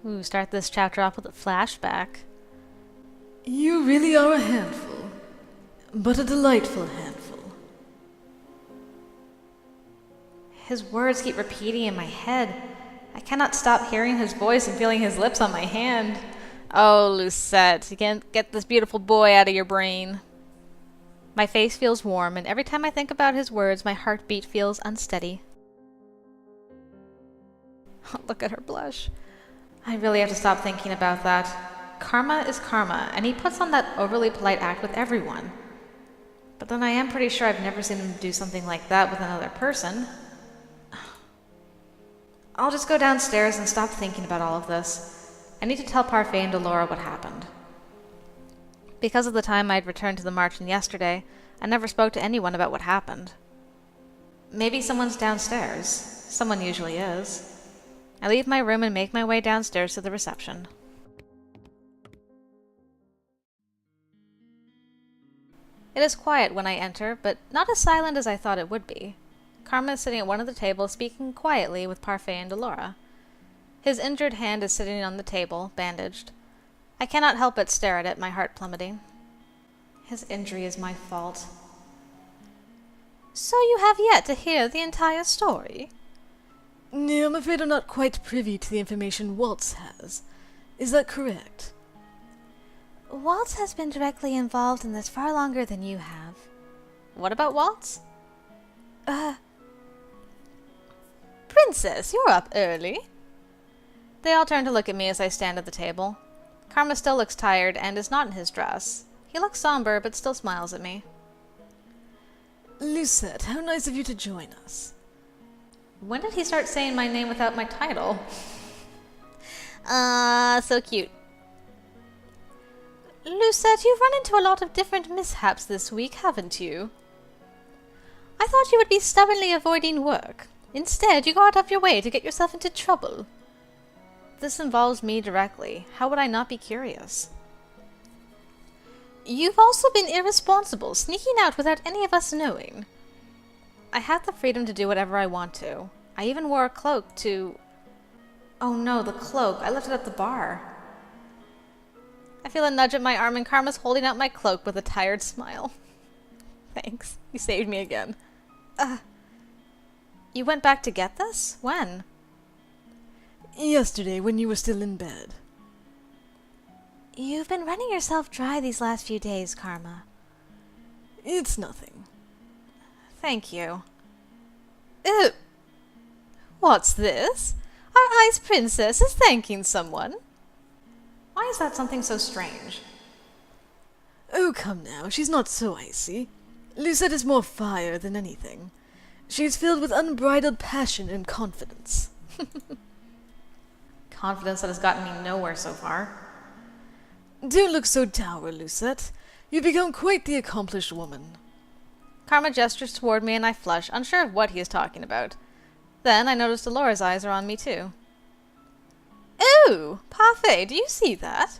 Ooh, start this chapter off with a flashback. You really are a handful, but a delightful handful. His words keep repeating in my head. I cannot stop hearing his voice and feeling his lips on my hand. Oh, Lucette, you can't get this beautiful boy out of your brain. My face feels warm, and every time I think about his words, my heartbeat feels unsteady. Look at her blush. I really have to stop thinking about that. Kharma is Kharma, and he puts on that overly polite act with everyone. But then I am pretty sure I've never seen him do something like that with another person. I'll just go downstairs and stop thinking about all of this. I need to tell Parfait and Delora what happened. Because of the time I'd returned to the Marchen yesterday, I never spoke to anyone about what happened. Maybe someone's downstairs. Someone usually is. I leave my room and make my way downstairs to the reception. It is quiet when I enter, but not as silent as I thought it would be. Kharma is sitting at one of the tables, speaking quietly with Parfait and Delora. His injured hand is sitting on the table, bandaged. I cannot help but stare at it, my heart plummeting. His injury is my fault. So you have yet to hear the entire story? No, I'm afraid I'm not quite privy to the information Waltz has. Is that correct? Waltz has been directly involved in this far longer than you have. What about Waltz? Princess, you're up early. They all turn to look at me as I stand at the table. Kharma still looks tired and is not in his dress. He looks somber, but still smiles at me. Lucette, how nice of you to join us. When did he start saying my name without my title? So cute. Lucette, you've run into a lot of different mishaps this week, haven't you? I thought you would be stubbornly avoiding work. Instead, you go out of your way to get yourself into trouble. This involves me directly. How would I not be curious? You've also been irresponsible, sneaking out without any of us knowing. I had the freedom to do whatever I want to. I even wore a cloak to... Oh no, the cloak. I left it at the bar. I feel a nudge at my arm and Kharma's holding out my cloak with a tired smile. Thanks. You saved me again. You went back to get this? When? Yesterday, when you were still in bed. You've been running yourself dry these last few days, Kharma. It's nothing. Thank you. Ew. What's this? Our ice princess is thanking someone. Why is that something so strange? Oh, come now, she's not so icy. Lucette is more fire than anything. She's filled with unbridled passion and confidence. Confidence that has gotten me nowhere so far. Don't look so dour, Lucette. You've become quite the accomplished woman. Kharma gestures toward me and I flush, unsure of what he is talking about. Then I notice Delora's eyes are on me too. Ooh, Parfait, do you see that?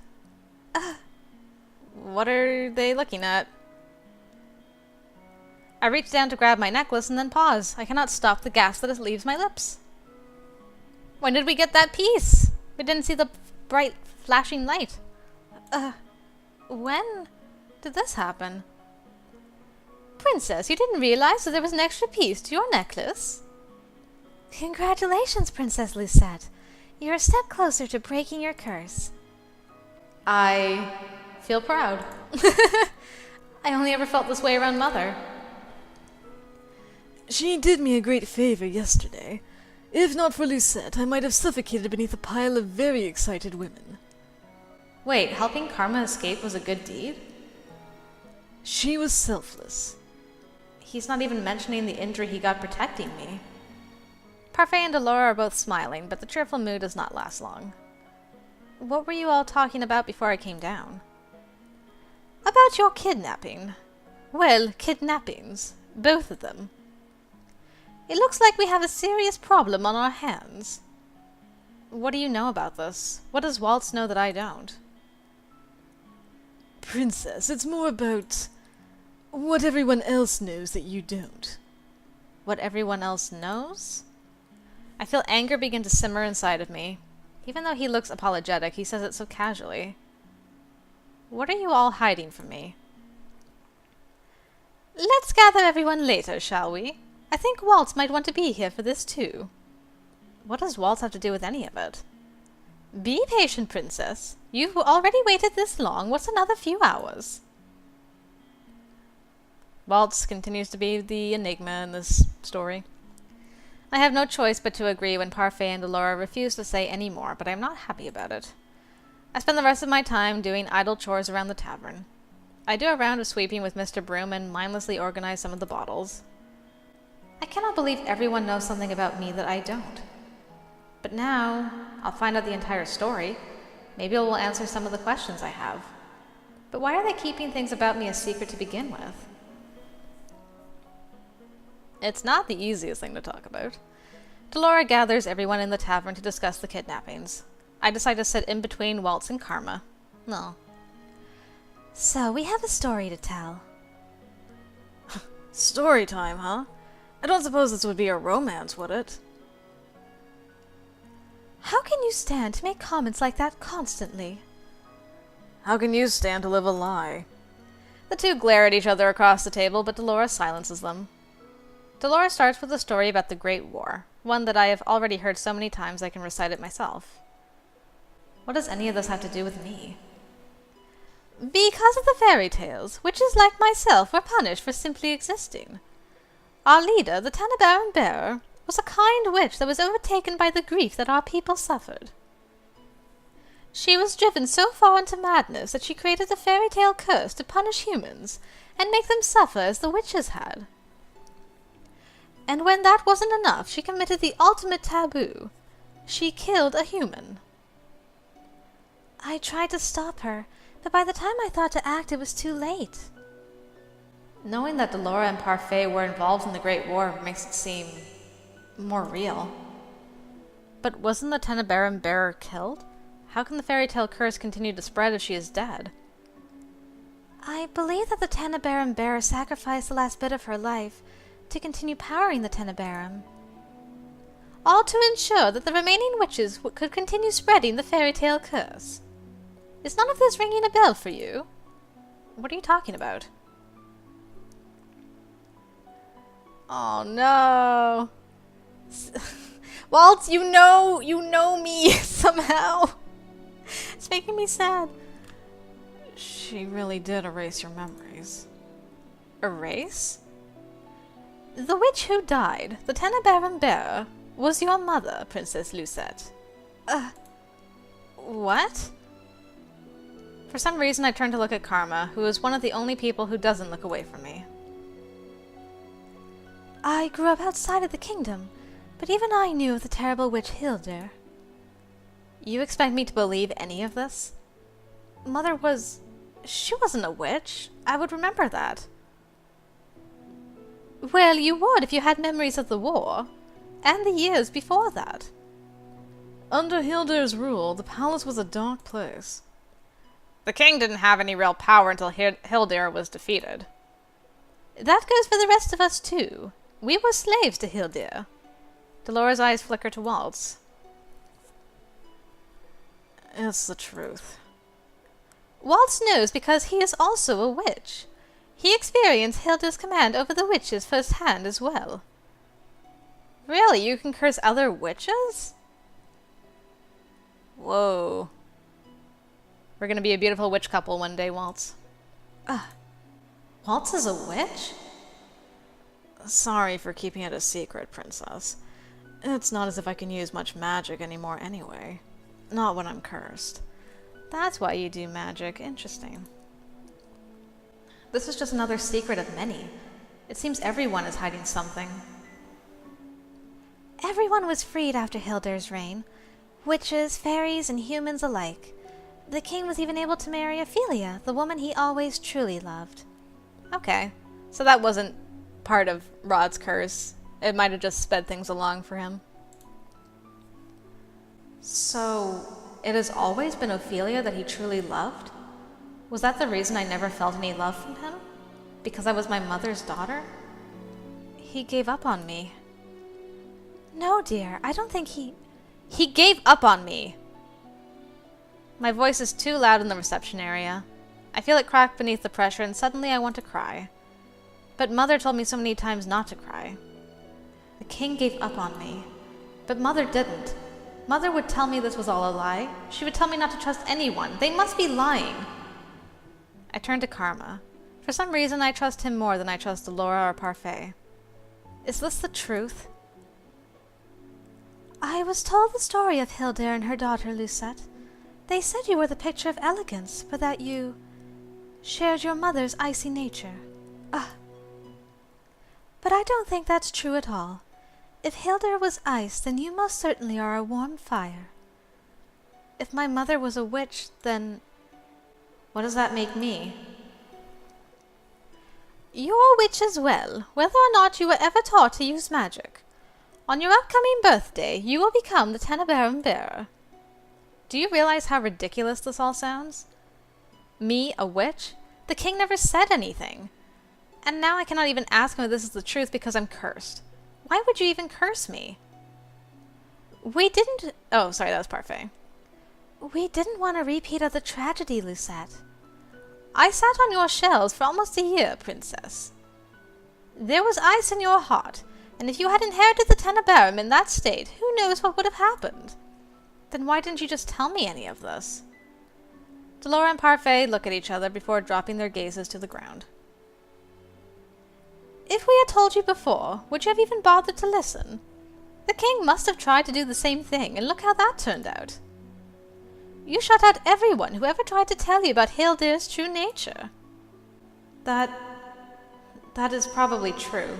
What are they looking at? I reach down to grab my necklace and then pause. I cannot stop the gasp that leaves my lips. When did we get that piece? We didn't see the bright, flashing light. When did this happen? Princess, you didn't realize that there was an extra piece to your necklace? Congratulations, Princess Lucette. You're a step closer to breaking your curse. I feel proud. I only ever felt this way around Mother. She did me a great favor yesterday. If not for Lucette, I might have suffocated beneath a pile of very excited women. Wait, helping Kharma escape was a good deed? She was selfless. He's not even mentioning the injury he got protecting me. Parfait and Delora are both smiling, but the cheerful mood does not last long. What were you all talking about before I came down? About your kidnapping. Well, kidnappings. Both of them. It looks like we have a serious problem on our hands. What do you know about this? What does Waltz know that I don't? Princess, it's more about what everyone else knows that you don't. What everyone else knows? I feel anger begin to simmer inside of me. Even though he looks apologetic, he says it so casually. What are you all hiding from me? Let's gather everyone later, shall we? I think Waltz might want to be here for this too. What does Waltz have to do with any of it? Be patient, princess. You've already waited this long. What's another few hours? Waltz continues to be the enigma in this story. I have no choice but to agree when Parfait and Delora refuse to say any more, but I am not happy about it. I spend the rest of my time doing idle chores around the tavern. I do a round of sweeping with Mr. Broom and mindlessly organize some of the bottles. I cannot believe everyone knows something about me that I don't. But now, I'll find out the entire story. Maybe it will answer some of the questions I have. But why are they keeping things about me a secret to begin with? It's not the easiest thing to talk about. Delora gathers everyone in the tavern to discuss the kidnappings. I decide to sit in between Waltz and Kharma. No. So, we have a story to tell. Story time, huh? I don't suppose this would be a romance, would it? How can you stand to make comments like that constantly? How can you stand to live a lie? The two glare at each other across the table, but Delora silences them. Delora starts with a story about the Great War, one that I have already heard so many times I can recite it myself. What does any of this have to do with me? Because of the fairy tales, witches like myself were punished for simply existing. Our leader, the Tavern bearer, was a kind witch that was overtaken by the grief that our people suffered. She was driven so far into madness that she created the Fairytale Curse to punish humans and make them suffer as the witches had. And when that wasn't enough, she committed the ultimate taboo. She killed a human. I tried to stop her, but by the time I thought to act, it was too late. Knowing that Delora and Parfait were involved in the Great War makes it seem more real. But wasn't the Tavern bearer killed? How can the Fairytale Curse continue to spread if she is dead? I believe that the Tavern bearer sacrificed the last bit of her life to continue powering the Tavern. All to ensure that the remaining witches could continue spreading the Fairytale Curse. Is none of this ringing a bell for you? What are you talking about? Oh no. Waltz, you know me somehow. It's making me sad. She really did erase your memories. Erase? The witch who died, the Tavern bearer, was your mother, Princess Lucette. What? For some reason I turn to look at Kharma, who is one of the only people who doesn't look away from me. I grew up outside of the kingdom, but even I knew of the terrible witch Hildur. You expect me to believe any of this? Mother was... she wasn't a witch. I would remember that. Well, you would if you had memories of the war, and the years before that. Under Hildur's rule, the palace was a dark place. The king didn't have any real power until Hildur was defeated. That goes for the rest of us, too. We were slaves to Hildur. Delora's eyes flicker to Waltz. It's the truth. Waltz knows because he is also a witch. He experienced Hildur's command over the witches firsthand as well. Really, you can curse other witches? Whoa. We're gonna be a beautiful witch couple one day, Waltz. Waltz is a witch? Sorry for keeping it a secret, Princess. It's not as if I can use much magic anymore anyway. Not when I'm cursed. That's why you do magic. Interesting. This is just another secret of many. It seems everyone is hiding something. Everyone was freed after Hildur's reign. Witches, fairies, and humans alike. The king was even able to marry Ophelia, the woman he always truly loved. Okay, so that wasn't part of Rod's curse. It might have just sped things along for him. So, it has always been Ophelia that he truly loved? Was that the reason I never felt any love from him? Because I was my mother's daughter? He gave up on me. No, dear, I don't think he gave up on me! My voice is too loud in the reception area. I feel it crack beneath the pressure, and suddenly I want to cry. But Mother told me so many times not to cry. The king gave up on me. But Mother didn't. Mother would tell me this was all a lie. She would tell me not to trust anyone. They must be lying. I turn to Kharma. For some reason, I trust him more than I trust Delora or Parfait. Is this the truth? I was told the story of Hilda and her daughter Lucette. They said you were the picture of elegance, but that you shared your mother's icy nature. But I don't think that's true at all. If Hilda was ice, then you most certainly are a warm fire. If my mother was a witch, then what does that make me? You're a witch as well, whether or not you were ever taught to use magic. On your upcoming birthday, you will become the Tavern bearer. Do you realize how ridiculous this all sounds? Me, a witch? The king never said anything. And now I cannot even ask him if this is the truth because I'm cursed. Why would you even curse me? We didn't... Oh, sorry, that was Parfait. We didn't want a repeat of the tragedy, Lucette. I sat on your shelves for almost a year, Princess. There was ice in your heart, and if you had inherited the Tavern in that state, who knows what would have happened? Then why didn't you just tell me any of this? Delora and Parfait look at each other before dropping their gazes to the ground. If we had told you before, would you have even bothered to listen? The king must have tried to do the same thing, and look how that turned out. You shut out everyone who ever tried to tell you about Hilda's true nature. That is probably true.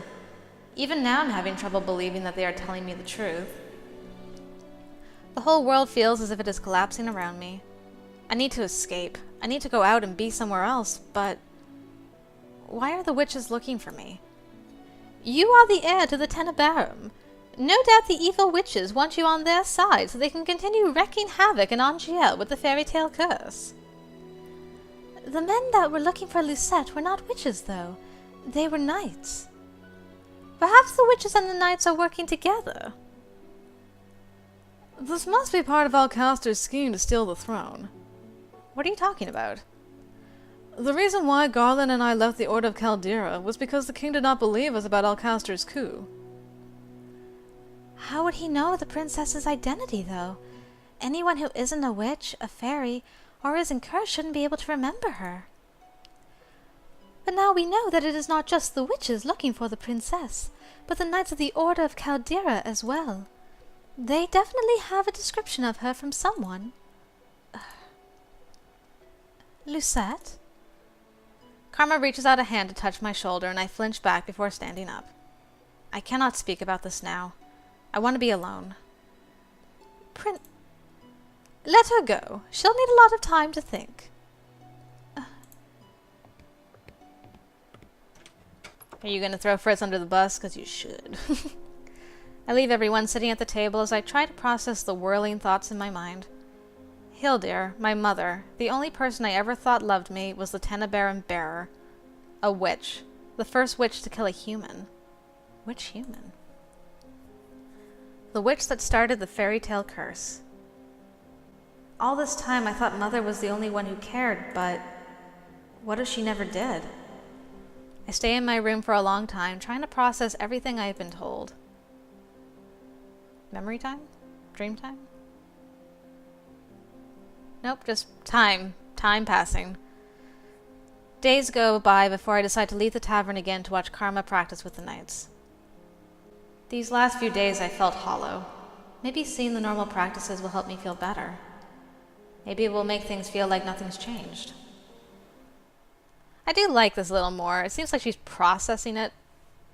Even now I'm having trouble believing that they are telling me the truth. The whole world feels as if it is collapsing around me. I need to escape. I need to go out and be somewhere else, but why are the witches looking for me? You are the heir to the Tavern. No doubt the evil witches want you on their side so they can continue wreaking havoc in Angielle with the Fairytale Curse. The men that were looking for Lucette were not witches, though. They were knights. Perhaps the witches and the knights are working together. This must be part of Alcaster's scheme to steal the throne. What are you talking about? The reason why Garland and I left the Order of Caldera was because the king did not believe us about Alcaster's coup. How would he know the princess's identity, though? Anyone who isn't a witch, a fairy, or isn't cursed shouldn't be able to remember her. But now we know that it is not just the witches looking for the princess, but the knights of the Order of Caldera as well. They definitely have a description of her from someone. Lucette? Kharma reaches out a hand to touch my shoulder, and I flinch back before standing up. I cannot speak about this now. I want to be alone. Let her go. She'll need a lot of time to think. Are you going to throw Fritz under the bus? 'Cause you should. I leave everyone sitting at the table as I try to process the whirling thoughts in my mind. Hildir, my mother, the only person I ever thought loved me, was the Tavern bearer. A witch. The first witch to kill a human. Which human? The witch that started the Fairytale Curse. All this time I thought Mother was the only one who cared, but what if she never did? I stay in my room for a long time, trying to process everything I have been told. Memory time? Dream time? Nope, just time. Time passing. Days go by before I decide to leave the tavern again to watch Kharma practice with the knights. These last few days I felt hollow. Maybe seeing the normal practices will help me feel better. Maybe it will make things feel like nothing's changed. I do like this a little more. It seems like she's processing it,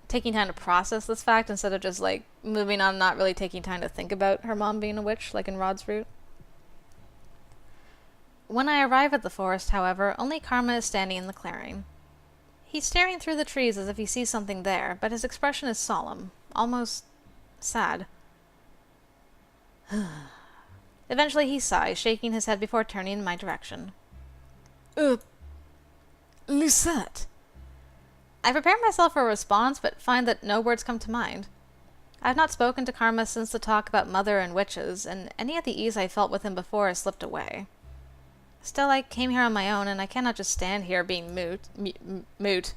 taking time to process this fact instead of just like moving on, not really taking time to think about her mom being a witch like in Rod's Root. When I arrive at the forest, however, only Kharma is standing in the clearing. He's staring through the trees as if he sees something there, but his expression is solemn, almost sad. Eventually he sighs, shaking his head before turning in my direction. Lucette. I prepare myself for a response, but find that no words come to mind. I have not spoken to Kharma since the talk about Mother and witches, and any of the ease I felt with him before has slipped away. Still, I came here on my own, and I cannot just stand here being mute.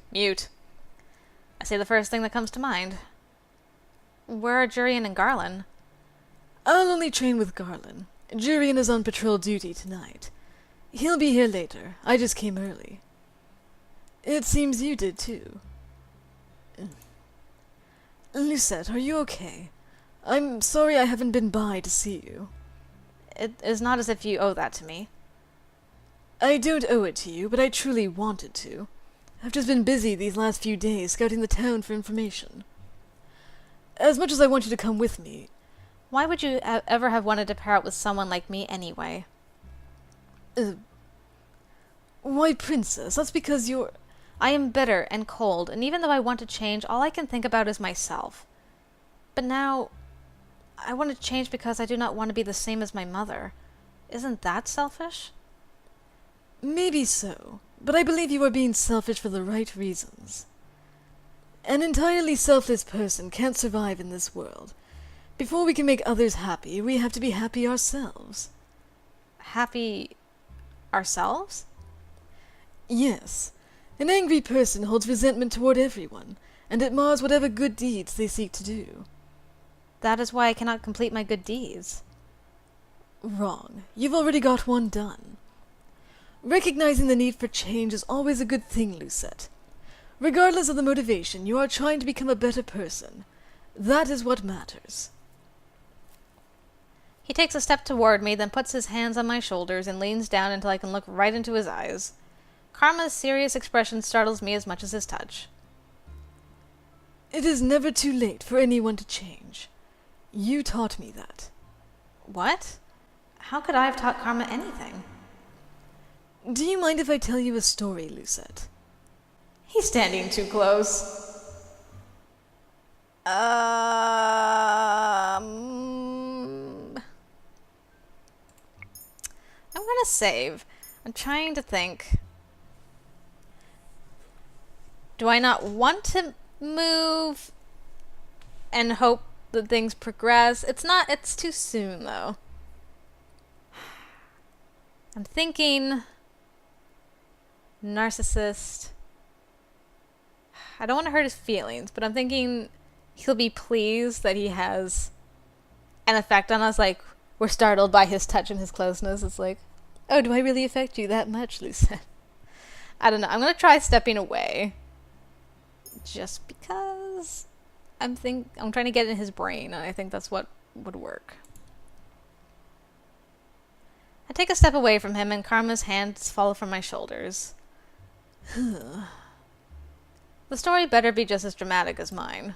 I say the first thing that comes to mind. Where are Jurian and Garland? I'll only train with Garland. Jurian is on patrol duty tonight. He'll be here later. I just came early. It seems you did too. Lucette, are you okay? I'm sorry I haven't been by to see you. It is not as if you owe that to me. I don't owe it to you, but I truly wanted to. I've just been busy these last few days scouting the town for information. As much as I want you to come with me... Why would you ever have wanted to pair up with someone like me anyway? Why, Princess, that's because you're... I am bitter and cold, and even though I want to change, all I can think about is myself. But now, I want to change because I do not want to be the same as my mother. Isn't that selfish? Maybe so, but I believe you are being selfish for the right reasons. An entirely selfless person can't survive in this world. Before we can make others happy, we have to be happy ourselves. Happy... ourselves? Yes. An angry person holds resentment toward everyone, and it mars whatever good deeds they seek to do. That is why I cannot complete my good deeds. Wrong. You've already got one done. Recognizing the need for change is always a good thing, Lucette. Regardless of the motivation, you are trying to become a better person. That is what matters. He takes a step toward me, then puts his hands on my shoulders and leans down until I can look right into his eyes. Kharma's serious expression startles me as much as his touch. It is never too late for anyone to change. You taught me that. What? How could I have taught Kharma anything? Do you mind if I tell you a story, Lucette? He's standing too close. I'm gonna save. I'm trying to think. Do I not want to move and hope that things progress? It's too soon, though. I'm thinking... narcissist. I don't want to hurt his feelings, but I'm thinking he'll be pleased that he has an effect on us. Like, we're startled by his touch and his closeness. It's like, oh, do I really affect you that much, Lucette? I don't know. I'm going to try stepping away. Just because I'm trying to get in his brain, and I think that's what would work. I take a step away from him, and Kharma's hands fall from my shoulders. The story better be just as dramatic as mine.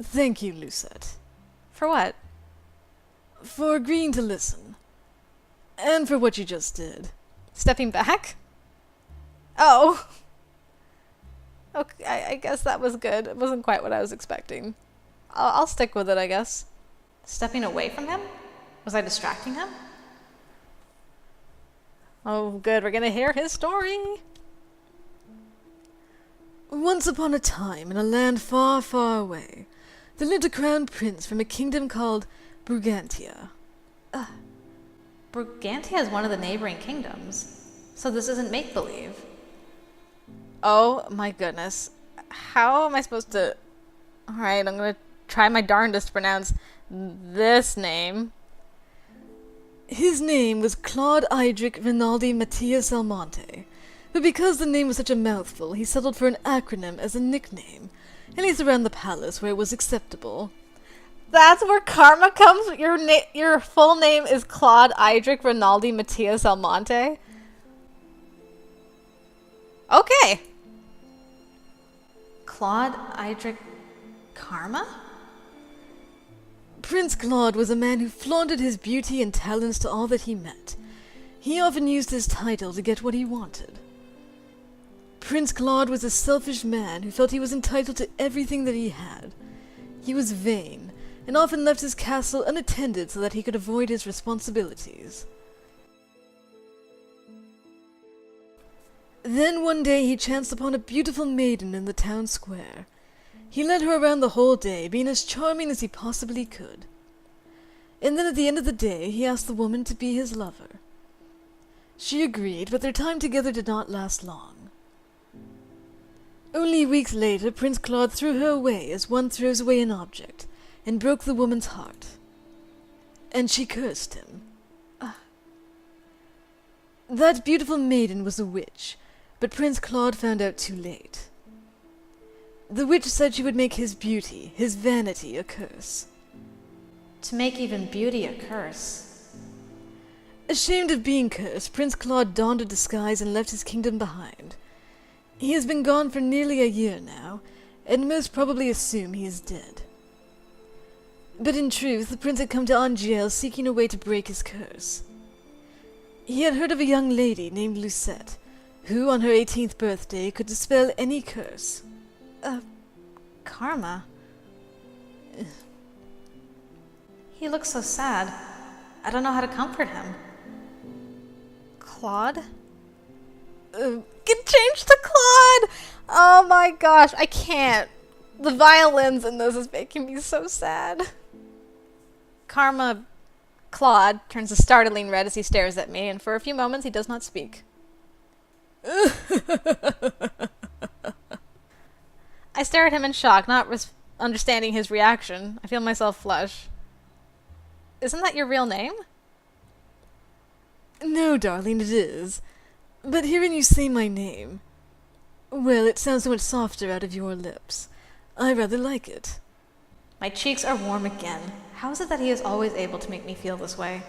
Thank you, Lucette. For what? For agreeing to listen. And for what you just did. Stepping back? Oh. Okay, I guess that was good. It wasn't quite what I was expecting. I'll stick with it, I guess. Stepping away from him? Was I distracting him? Oh, good. We're gonna hear his story. Once upon a time, in a land far, far away, there lived a crown prince from a kingdom called Brigantia. Brigantia is one of the neighboring kingdoms, so this isn't make-believe. Oh my goodness. How am I supposed to... Alright, I'm gonna try my darndest to pronounce this name. His name was Claude Idric Rinaldi Matthias Almonte, but because the name was such a mouthful, he settled for an acronym as a nickname, at least around the palace where it was acceptable. That's where Kharma comes? Your full name is Claude Idric Rinaldi Matthias Almonte? Okay. Claude Idric Kharma? Prince Claude was a man who flaunted his beauty and talents to all that he met. He often used his title to get what he wanted. Prince Claude was a selfish man who felt he was entitled to everything that he had. He was vain, and often left his castle unattended so that he could avoid his responsibilities. Then one day he chanced upon a beautiful maiden in the town square. He led her around the whole day, being as charming as he possibly could. And then at the end of the day, he asked the woman to be his lover. She agreed, but their time together did not last long. Only weeks later, Prince Claude threw her away as one throws away an object, and broke the woman's heart. And she cursed him. That beautiful maiden was a witch, but Prince Claude found out too late. The witch said she would make his beauty, his vanity, a curse. To make even beauty a curse. Ashamed of being cursed, Prince Claude donned a disguise and left his kingdom behind. He has been gone for nearly a year now, and most probably assume he is dead. But in truth, the prince had come to Angielle seeking a way to break his curse. He had heard of a young lady named Lucette, who on her 18th birthday could dispel any curse. Kharma. He looks so sad. I don't know how to comfort him. Claude? Get changed to Claude! Oh my gosh, I can't. The violins in this is making me so sad. Kharma, Claude, turns a startling red as he stares at me, and for a few moments he does not speak. I stare at him in shock, not understanding his reaction. I feel myself flush. Isn't that your real name? No, darling, it is. But hearing you say my name, well, it sounds so much softer out of your lips. I rather like it. My cheeks are warm again. How is it that he is always able to make me feel this way?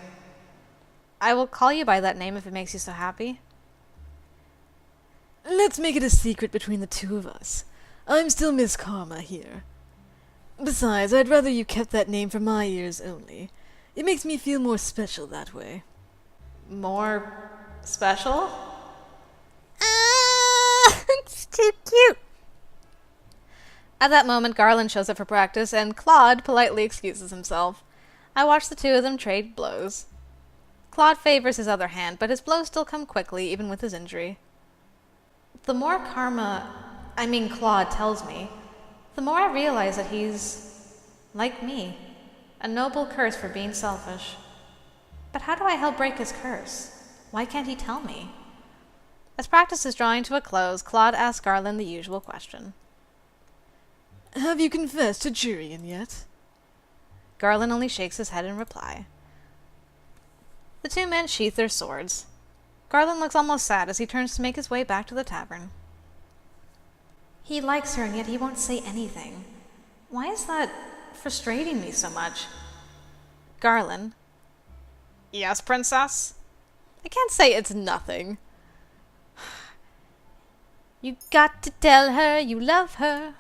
I will call you by that name if it makes you so happy. Let's make it a secret between the two of us. I'm still Miss Kharma here. Besides, I'd rather you kept that name for my ears only. It makes me feel more special that way. More special? It's too cute. At that moment, Garland shows up for practice, and Claude politely excuses himself. I watch the two of them trade blows. Claude favors his other hand, but his blows still come quickly, even with his injury. The more Claude tells me, the more I realize that he's like me, a noble curse for being selfish. But how do I help break his curse? Why can't he tell me? As practice is drawing to a close, Claude asks Garland the usual question. Have you confessed to Jurian yet? Garland only shakes his head in reply. The two men sheath their swords. Garland looks almost sad as he turns to make his way back to the tavern. He likes her, and yet he won't say anything. Why is that frustrating me so much? Garland. Yes, princess? I can't say it's nothing. You got to tell her you love her.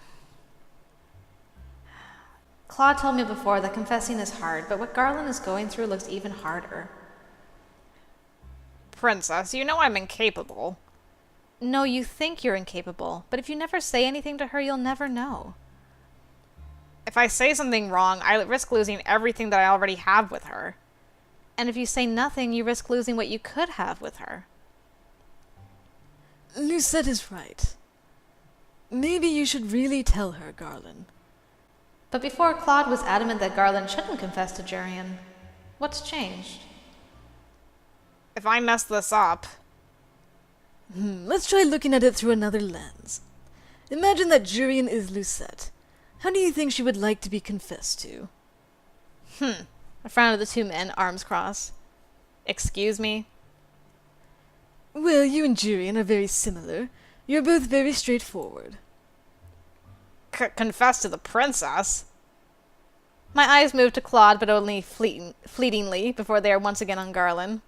Claude told me before that confessing is hard, but what Garland is going through looks even harder. Princess, you know I'm incapable. No, you think you're incapable, but if you never say anything to her, you'll never know. If I say something wrong, I risk losing everything that I already have with her. And if you say nothing, you risk losing what you could have with her. Lucette is right. Maybe you should really tell her, Garland. But before, Claude was adamant that Garland shouldn't confess to Jurian. What's changed? If I mess this up... Let's try looking at it through another lens. Imagine that Jurian is Lucette. How do you think she would like to be confessed to? A frown of the two men, arms crossed. Excuse me? Well, you and Jurian are very similar. You're both very straightforward. Confess to the princess? My eyes move to Claude, but only fleetingly, before they are once again on Garland.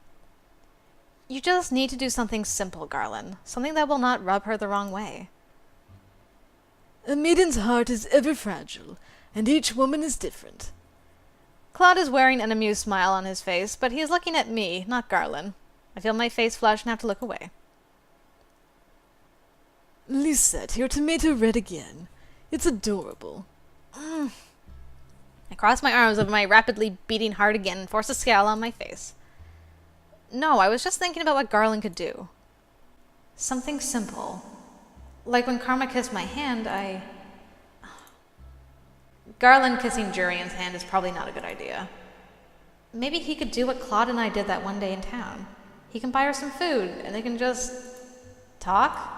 You just need to do something simple, Garland. Something that will not rub her the wrong way. A maiden's heart is ever fragile, and each woman is different. Claude is wearing an amused smile on his face, but he is looking at me, not Garland. I feel my face flush and have to look away. Lucette, your tomato red again. It's adorable. I cross my arms over my rapidly beating heart again and force a scowl on my face. No, I was just thinking about what Garland could do. Something simple. Like when Kharma kissed my hand, Garland kissing Jurian's hand is probably not a good idea. Maybe he could do what Claude and I did that one day in town. He can buy her some food, and they can just talk.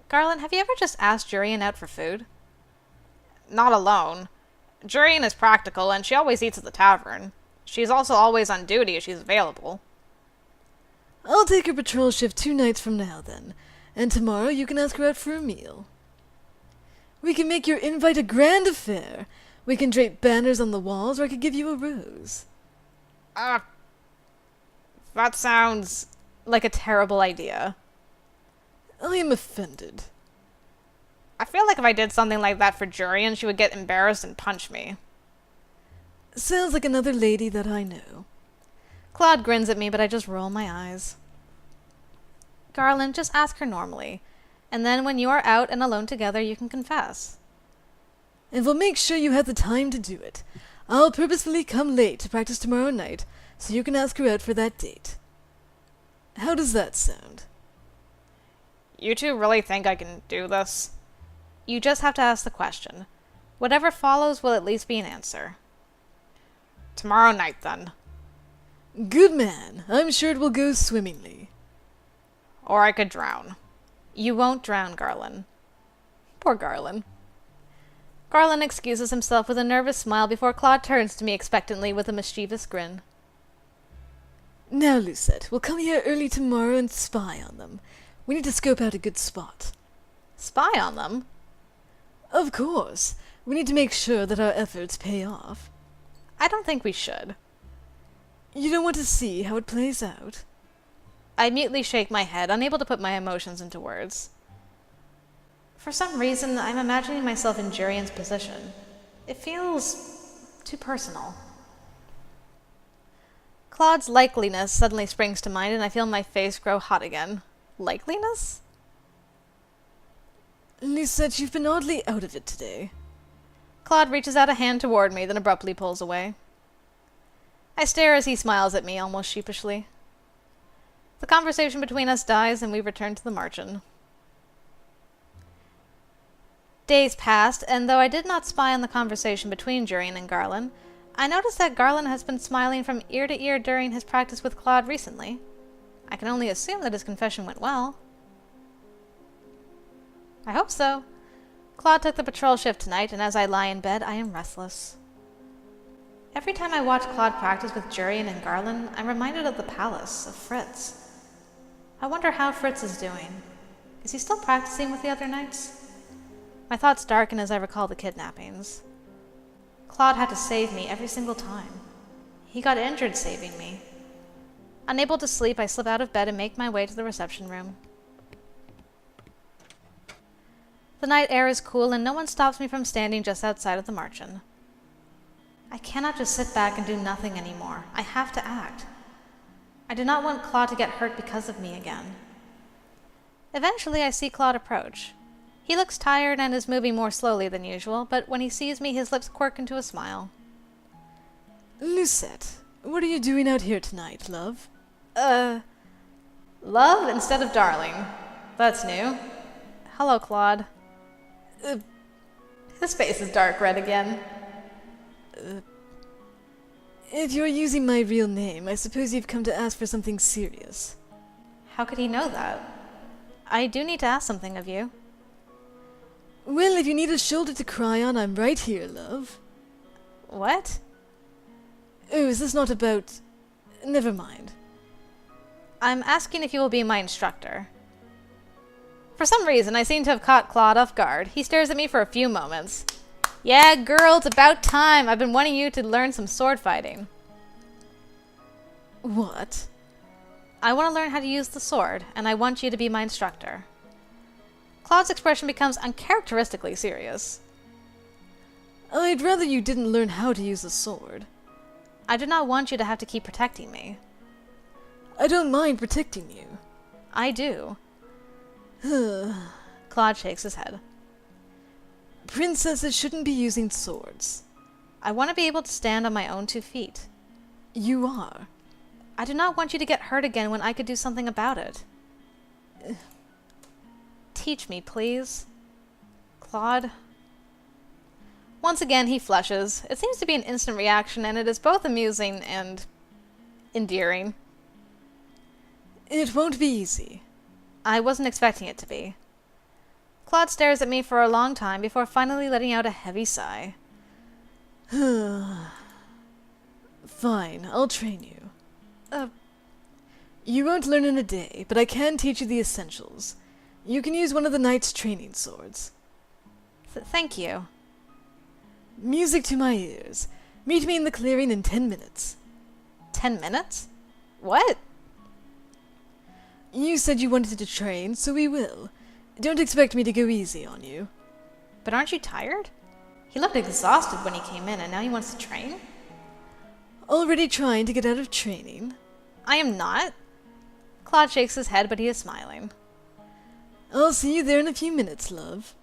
Garland, have you ever just asked Jurian out for food? Not alone. Jurian is practical, and she always eats at the tavern. She's also always on duty if she's available. I'll take her patrol shift 2 nights from now, then. And tomorrow you can ask her out for a meal. We can make your invite a grand affair. We can drape banners on the walls, or I could give you a rose. That sounds like a terrible idea. I am offended. I feel like if I did something like that for Jurian, she would get embarrassed and punch me. Sounds like another lady that I know. Claude grins at me, but I just roll my eyes. Garland, just ask her normally. And then when you are out and alone together, you can confess. And we'll make sure you have the time to do it. I'll purposefully come late to practice tomorrow night, so you can ask her out for that date. How does that sound? You two really think I can do this? You just have to ask the question. Whatever follows will at least be an answer. Tomorrow night, then. Good man. I'm sure it will go swimmingly. Or I could drown. You won't drown, Garland. Poor Garland. Garland excuses himself with a nervous smile before Claude turns to me expectantly with a mischievous grin. Now, Lucette, we'll come here early tomorrow and spy on them. We need to scope out a good spot. Spy on them? Of course. We need to make sure that our efforts pay off. I don't think we should. You don't want to see how it plays out? I mutely shake my head, unable to put my emotions into words. For some reason, I'm imagining myself in Jurian's position. It feels too personal. Claude's likeliness suddenly springs to mind, and I feel my face grow hot again. Likeliness? Lucette, you've been oddly out of it today. Claude reaches out a hand toward me, then abruptly pulls away. I stare as he smiles at me, almost sheepishly. The conversation between us dies, and we return to the margin. Days passed, and though I did not spy on the conversation between Jurian and Garland, I noticed that Garland has been smiling from ear to ear during his practice with Claude recently. I can only assume that his confession went well. I hope so. Claude took the patrol shift tonight, and as I lie in bed, I am restless. Every time I watch Claude practice with Jurian and Garland, I'm reminded of the palace, of Fritz. I wonder how Fritz is doing. Is he still practicing with the other knights? My thoughts darken as I recall the kidnappings. Claude had to save me every single time. He got injured saving me. Unable to sleep, I slip out of bed and make my way to the reception room. The night air is cool, and no one stops me from standing just outside of the margin. I cannot just sit back and do nothing anymore. I have to act. I do not want Claude to get hurt because of me again. Eventually, I see Claude approach. He looks tired and is moving more slowly than usual, but when he sees me, his lips quirk into a smile. Lucette, what are you doing out here tonight, love? Love instead of darling. That's new. Hello, Claude. His face is dark red again. If you're using my real name, I suppose you've come to ask for something serious. How could he know that? I do need to ask something of you. Well, if you need a shoulder to cry on, I'm right here, love. What? Oh, is this not about... Never mind. I'm asking if you will be my instructor. For some reason, I seem to have caught Claude off guard. He stares at me for a few moments. Yeah, girl, it's about time. I've been wanting you to learn some sword fighting. What? I want to learn how to use the sword, and I want you to be my instructor. Claude's expression becomes uncharacteristically serious. I'd rather you didn't learn how to use a sword. I do not want you to have to keep protecting me. I don't mind protecting you. I do. Claude shakes his head. Princesses shouldn't be using swords. I want to be able to stand on my own 2 feet. You are. I do not want you to get hurt again when I could do something about it. Teach me, please. Claude. Once again, he flushes. It seems to be an instant reaction, and it is both amusing and endearing. It won't be easy. I wasn't expecting it to be. Claude stares at me for a long time before finally letting out a heavy sigh. Fine, I'll train you. You won't learn in a day, but I can teach you the essentials. You can use one of the knight's training swords. Thank you. Music to my ears. Meet me in the clearing in 10 minutes. 10 minutes? What? You said you wanted to train, so we will. Don't expect me to go easy on you. But aren't you tired? He looked exhausted when he came in, and now he wants to train? Already trying to get out of training? I am not. Claude shakes his head, but he is smiling. I'll see you there in a few minutes, love.